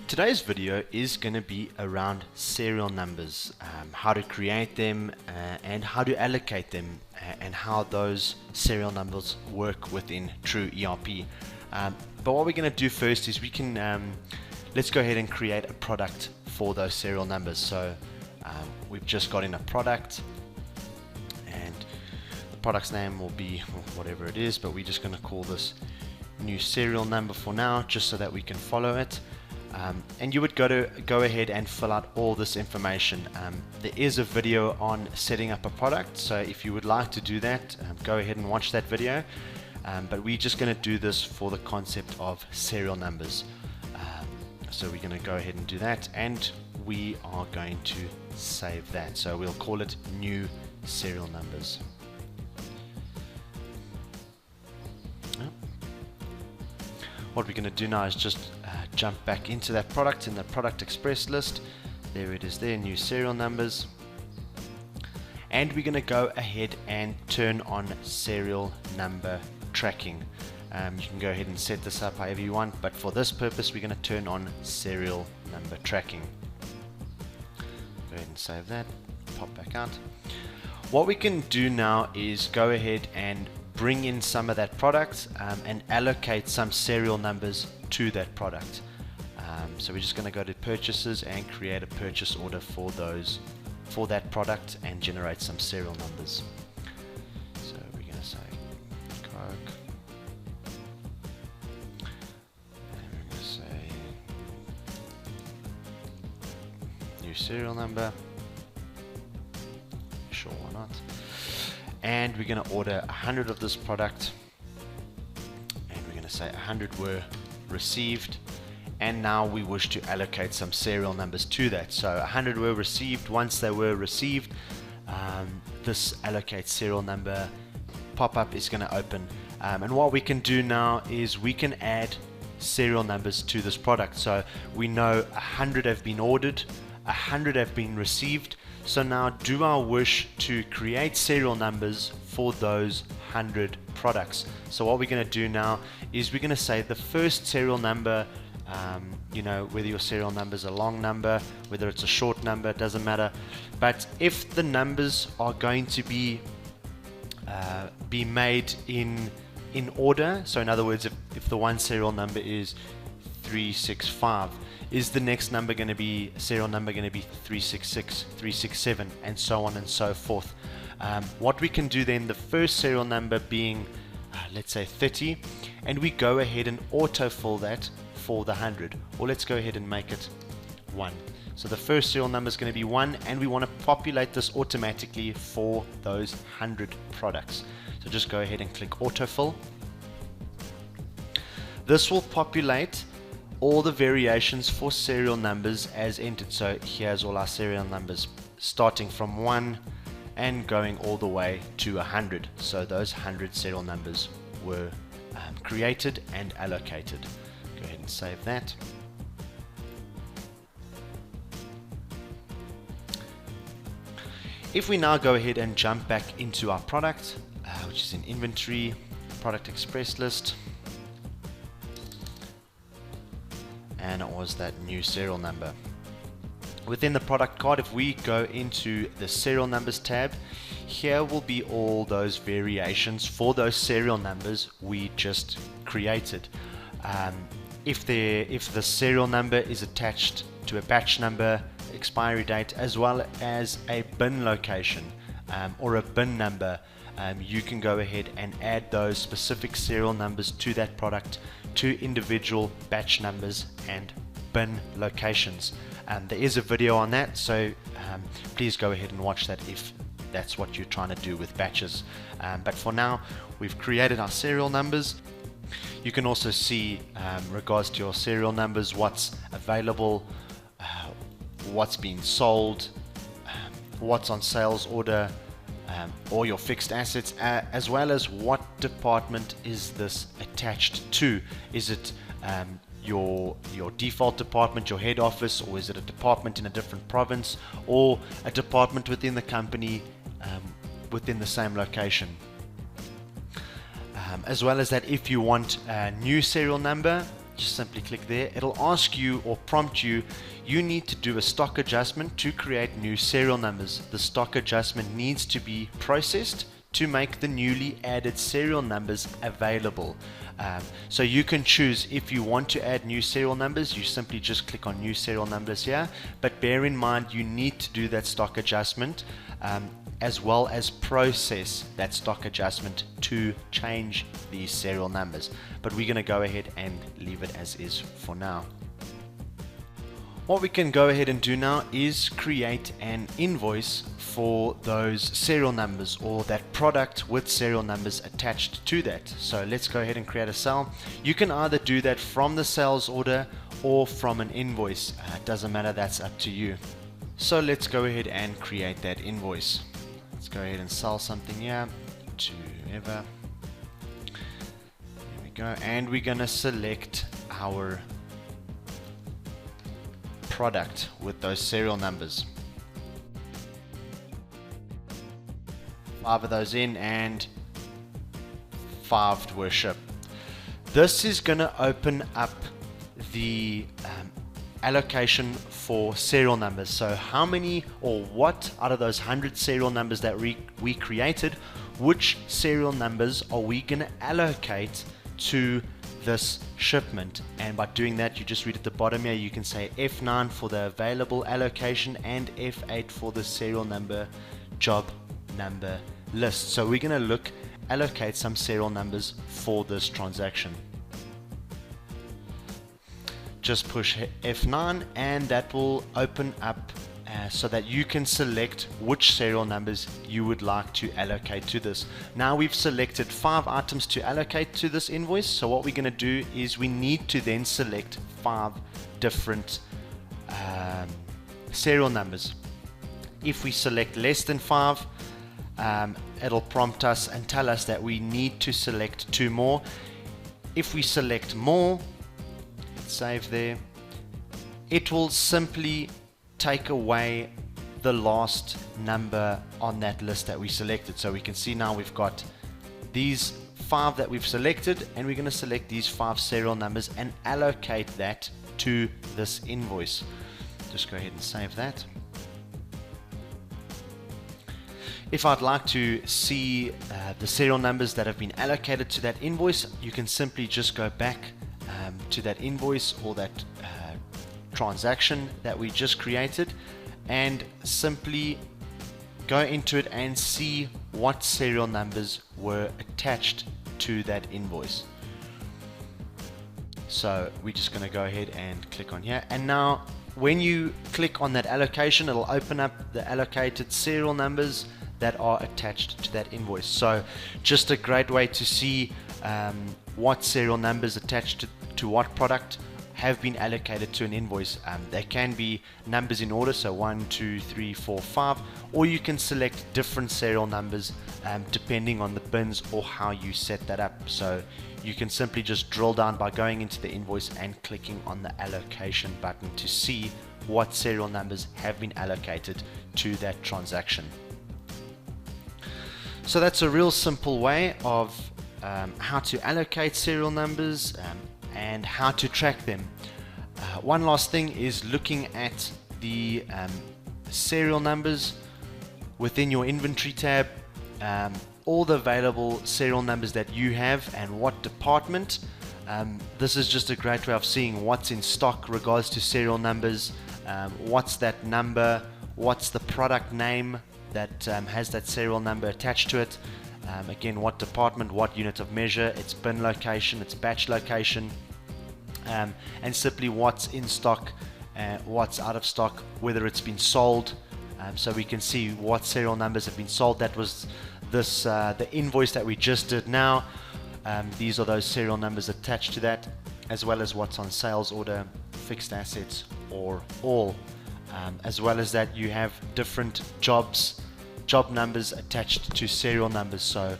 Today's video is going to be around serial numbers, how to create them and how to allocate them, and how those serial numbers work within True ERP. But what we're going to do first is let's go ahead and create a product for those serial numbers. So we've just got in a product, and the product's name will be whatever it is, but we're just going to call this new serial number for now, just so that we can follow it. And you would go ahead and fill out all this information. There is a video on setting up a product, so if you would like to do that, go ahead and watch that video. But we're just going to do this for the concept of serial numbers. So we're going to go ahead and do that, and we are going to save that. So we'll call it new serial numbers. What we're going to do now is just jump back into that product in the product express list. There it is there, new serial numbers. And we're going to go ahead and turn on serial number tracking. You can go ahead and set this up however you want, but for this purpose we're going to turn on serial number tracking. Go ahead and save that, pop back out. What we can do now is go ahead and bring in some of that product and allocate some serial numbers to that product. So we're just going to go to purchases and create a purchase order for that product and generate some serial numbers. So we're going to say Coke, and we're going to say new serial number. Sure, why not? And we're going to order 100 of this product, and we're going to say 100 were received, and now we wish to allocate some serial numbers to that. So 100 were received. Once they were received, this allocate serial number pop-up is going to open, and what we can do now is we can add serial numbers to this product. So we know 100 have been ordered, 100 have been received. So now do I wish to create serial numbers for those 100 products? So what we're going to do now is we're going to say the first serial number, whether your serial number is a long number, whether it's a short number, it doesn't matter. But if the numbers are going to be made in order, so in other words, if the one serial number is 365, is the next number going to be serial number going to be 366, 367, and so on and so forth. What we can do then, the first serial number being let's say 30, and we go ahead and autofill that for the 100, or let's go ahead and make it 1. So the first serial number is going to be 1, and we want to populate this automatically for those 100 products. So just go ahead and click autofill. This will populate all the variations for serial numbers as entered. So here's all our serial numbers starting from 1 and going all the way to 100. So those 100 serial numbers were created and allocated. Go ahead and save that. If we now go ahead and jump back into our product, which is in inventory, product express list, and it was that new serial number. Within the product card, if we go into the serial numbers tab, here will be all those variations for those serial numbers we just created. If the serial number is attached to a batch number, expiry date, as well as a bin location or a bin number, you can go ahead and add those specific serial numbers to that product, to individual batch numbers and bin locations. There is a video on that, so please go ahead and watch that if that's what you're trying to do with batches. But for now, we've created our serial numbers. You can also see regards to your serial numbers, what's available, what's been sold, what's on sales order, or your fixed assets, as well as what department is this attached to. Is it your default department, your head office, or is it a department in a different province, or a department within the company within the same location? As well as that, if you want a new serial number, just simply click there. It'll ask you or prompt you, you need to do a stock adjustment to create new serial numbers. The stock adjustment needs to be processed to make the newly added serial numbers available. So you can choose if you want to add new serial numbers, you simply just click on new serial numbers here, but bear in mind you need to do that stock adjustment as well as process that stock adjustment to change these serial numbers. But we're going to go ahead and leave it as is for now. What we can go ahead and do now is create an invoice for those serial numbers, or that product with serial numbers attached to that. So let's go ahead and create a sale. You can either do that from the sales order or from an invoice. It doesn't matter, that's up to you. So let's go ahead and create that invoice. Let's go ahead and sell something here to whoever. There we go, and we're going to select our product with those serial numbers. 5 of those in, and 5 were shipped. This is going to open up the allocation for serial numbers. So how many or what out of those 100 serial numbers that we created, which serial numbers are we going to allocate to this shipment? And by doing that, you just read at the bottom here, you can say F9 for the available allocation and F8 for the serial number job number list. So we're going to allocate some serial numbers for this transaction. Just push F9 and that will open up so that you can select which serial numbers you would like to allocate to this. Now we've selected 5 items to allocate to this invoice, so what we're going to do is we need to then select 5 different serial numbers. If we select less than 5, it'll prompt us and tell us that we need to select 2 more. If we select more, let's save there, it will simply take away the last number on that list that we selected. So we can see now we've got these 5 that we've selected, and we're going to select these 5 serial numbers and allocate that to this invoice. Just go ahead and save that. If I'd like to see the serial numbers that have been allocated to that invoice, you can simply just go back to that invoice or that transaction that we just created and simply go into it and see what serial numbers were attached to that invoice. So we're just going to go ahead and click on here, and now when you click on that allocation, it'll open up the allocated serial numbers that are attached to that invoice. So just a great way to see what serial numbers attached to what product have been allocated to an invoice. They can be numbers in order, so 1, 2, 3, 4, 5, or you can select different serial numbers depending on the bins or how you set that up. So you can simply just drill down by going into the invoice and clicking on the allocation button to see what serial numbers have been allocated to that transaction. So that's a real simple way of how to allocate serial numbers and how to track them. One last thing is looking at the serial numbers within your inventory tab, all the available serial numbers that you have and what department. This is just a great way of seeing what's in stock regards to serial numbers, what's that number, what's the product name that has that serial number attached to it, again what department, what unit of measure, its bin location, its batch location, and simply what's in stock, what's out of stock, whether it's been sold, so we can see what serial numbers have been sold. That was this the invoice that we just did now. These are those serial numbers attached to that, as well as what's on sales order, fixed assets, or all. As well as that, you have different job numbers attached to serial numbers. So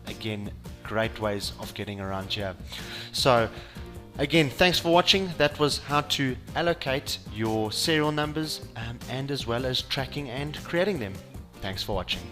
again, great ways of getting around here. So again, thanks for watching. That was how to allocate your serial numbers and as well as tracking and creating them. Thanks for watching.